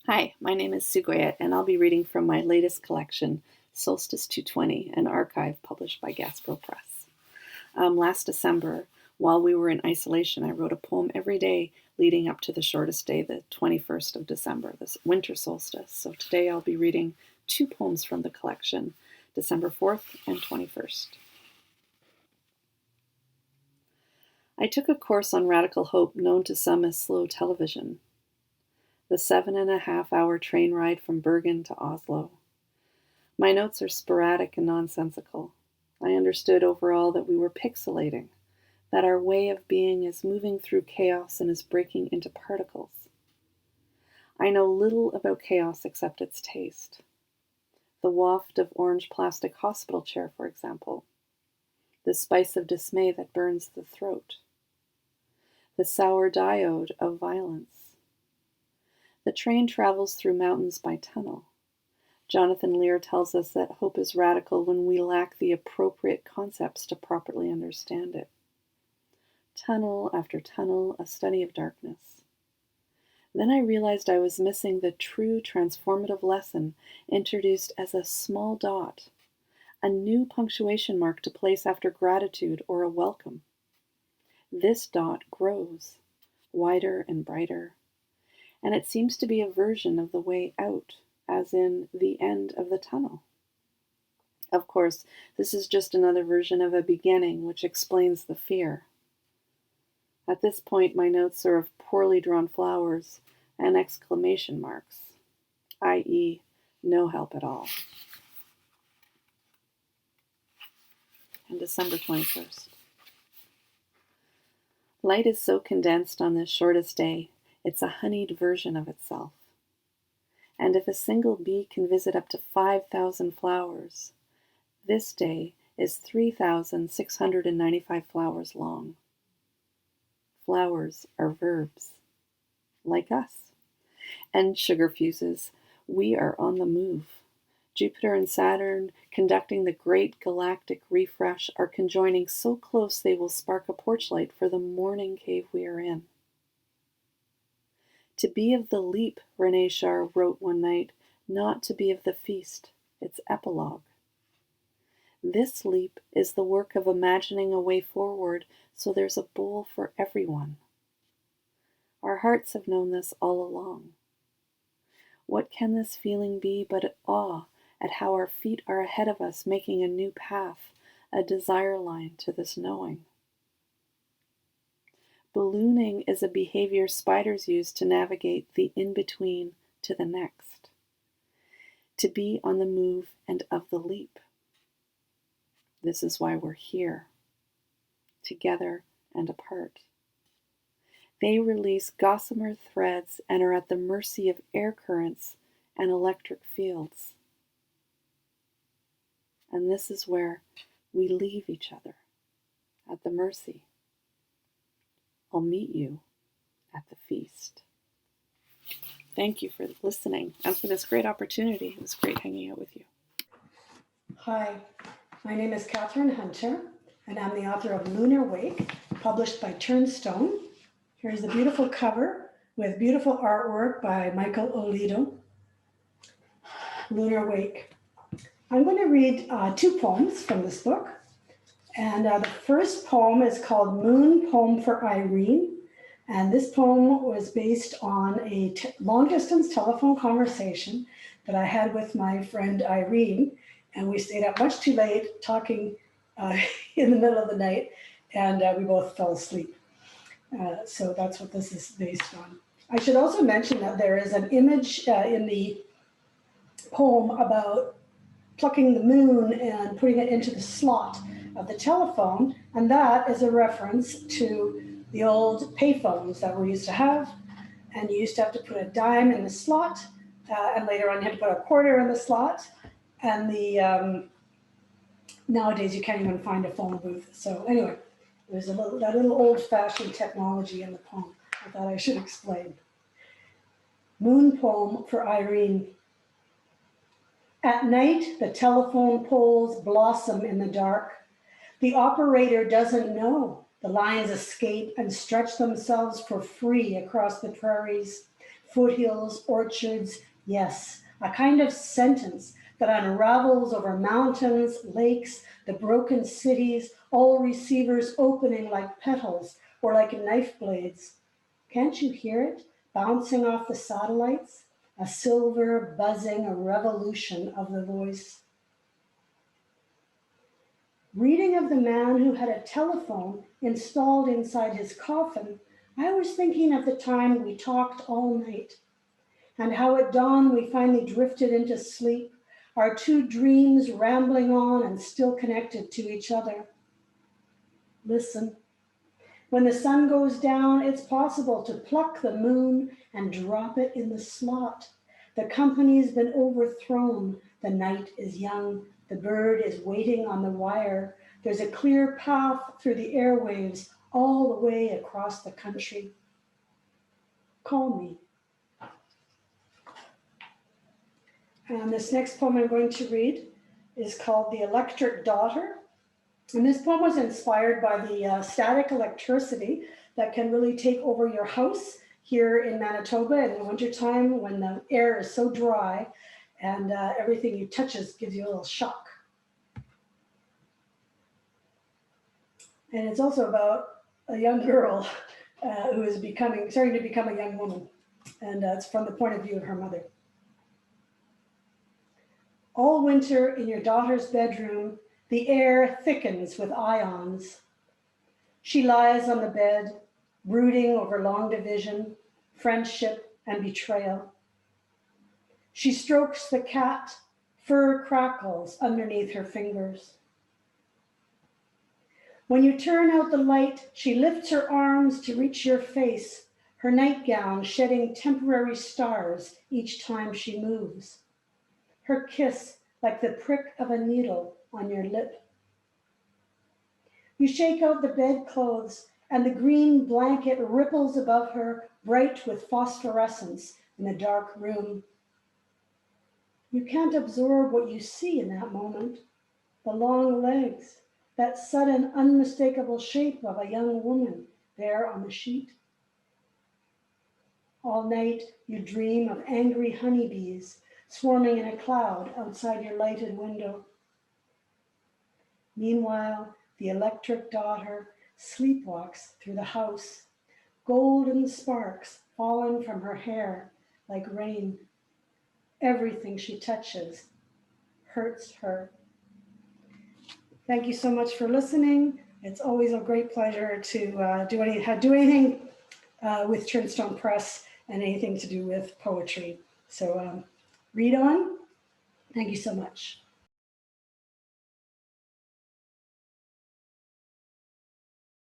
Hi, my name is Sue Goyette, and I'll be reading from my latest collection, Solstice 220, an archive published by Gasper Press. Last December, while we were in isolation, I wrote a poem every day leading up to the shortest day, the 21st of December, this winter solstice. So today I'll be reading 2 poems from the collection, December 4th and 21st. I took a course on radical hope known to some as slow television. The 7.5-hour train ride from Bergen to Oslo. My notes are sporadic and nonsensical. I understood overall that we were pixelating, that our way of being is moving through chaos and is breaking into particles. I know little about chaos except its taste. The waft of orange plastic hospital chair, for example. The spice of dismay that burns the throat. The sour diode of violence. The train travels through mountains by tunnel. Jonathan Lear tells us that hope is radical when we lack the appropriate concepts to properly understand it. Tunnel after tunnel, a study of darkness. Then I realized I was missing the true transformative lesson introduced as a small dot, a new punctuation mark to place after gratitude or a welcome. This dot grows, wider and brighter, and it seems to be a version of the way out, as in the end of the tunnel. Of course, this is just another version of a beginning, which explains the fear. At this point, my notes are of poorly drawn flowers and exclamation marks, i.e., no help at all. And December 21st. Light is so condensed on this shortest day, it's a honeyed version of itself. And if a single bee can visit up to 5,000 flowers, this day is 3,695 flowers long. Flowers are verbs, like us. And sugar fuses, we are on the move. Jupiter and Saturn, conducting the great galactic refresh, are conjoining so close they will spark a porch light for the morning cave we are in. To be of the leap, René Char wrote one night, not to be of the feast, its epilogue. This leap is the work of imagining a way forward so there's a bowl for everyone. Our hearts have known this all along. What can this feeling be but awe at how our feet are ahead of us, making a new path, a desire line to this knowing? Ballooning is a behavior spiders use to navigate the in-between to the next, to be on the move and of the leap. This is why we're here, together and apart. They release gossamer threads and are at the mercy of air currents and electric fields. And this is where we leave each other, at the mercy. I'll meet you at the feast. Thank you for listening and for this great opportunity. It was great hanging out with you. Hi, my name is Catherine Hunter, and I'm the author of Lunar Wake, published by Turnstone. Here's the beautiful cover with beautiful artwork by Michael Olido. Lunar Wake. I'm going to read 2 poems from this book. And the first poem is called Moon Poem for Irene. And this poem was based on a long-distance telephone conversation that I had with my friend Irene. And we stayed up much too late talking in the middle of the night, and we both fell asleep. So that's what this is based on. I should also mention that there is an image in the poem about plucking the moon and putting it into the slot of the telephone, and that is a reference to the old payphones that we used to have, and you used to have to put a dime in the slot, and later on you had to put a quarter in the slot, and nowadays you can't even find a phone booth. So anyway, there's that little old-fashioned technology in the poem I thought I should explain. Moon Poem for Irene. At night, the telephone poles blossom in the dark. The operator doesn't know. The lines escape and stretch themselves for free across the prairies, foothills, orchards, yes, a kind of sentence that unravels over mountains, lakes, the broken cities, all receivers opening like petals or like knife blades. Can't you hear it bouncing off the satellites? A silver buzzing, a revolution of the voice. Reading of the man who had a telephone installed inside his coffin, I was thinking of the time we talked all night, and how at dawn we finally drifted into sleep, our two dreams rambling on and still connected to each other. Listen. When the sun goes down, it's possible to pluck the moon and drop it in the slot. The company's been overthrown. The night is young. The bird is waiting on the wire. There's a clear path through the airwaves all the way across the country. Call me. And this next poem I'm going to read is called The Electric Daughter. And this poem was inspired by the static electricity that can really take over your house here in Manitoba in the wintertime when the air is so dry and everything you touches gives you a little shock. And it's also about a young girl who is starting to become a young woman. And it's from the point of view of her mother. All winter in your daughter's bedroom, the air thickens with ions. She lies on the bed, brooding over long division, friendship, and betrayal. She strokes the cat, fur crackles underneath her fingers. When you turn out the light, she lifts her arms to reach your face, her nightgown shedding temporary stars each time she moves. Her kiss like the prick of a needle on your lip. You shake out the bedclothes and the green blanket ripples above her, bright with phosphorescence in the dark room. You can't absorb what you see in that moment. The long legs, that sudden unmistakable shape of a young woman there on the sheet. All night you dream of angry honeybees swarming in a cloud outside your lighted window. Meanwhile, the electric daughter sleepwalks through the house, golden sparks falling from her hair like rain. Everything she touches hurts her. Thank you so much for listening. It's always a great pleasure to do anything with Turnstone Press and anything to do with poetry. So read on. Thank you so much.